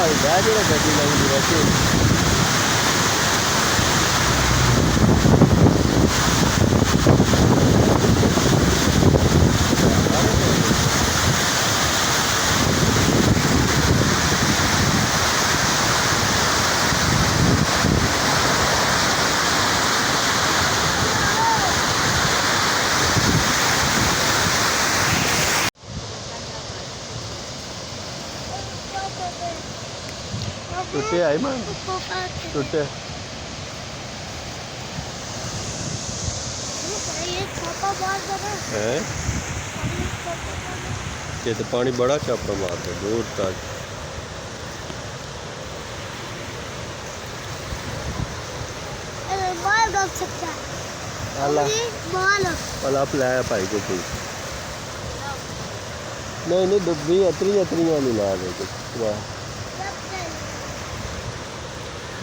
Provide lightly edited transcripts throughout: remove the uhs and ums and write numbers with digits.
भाई बैठ जरा गड्डी लगी वैसे टूटे आई मान टूटे है ये तो पानी बड़ा छापा मारता है दूर तक आप लाया भाई को कोई नहीं डुब्बी अतरी वाली ला दे कुछ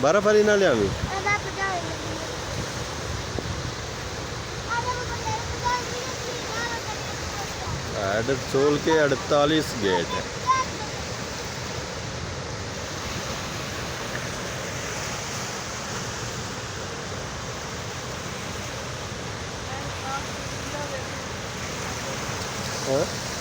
बर्फबारी ना लिया सोल के 48 गेट है हाँ?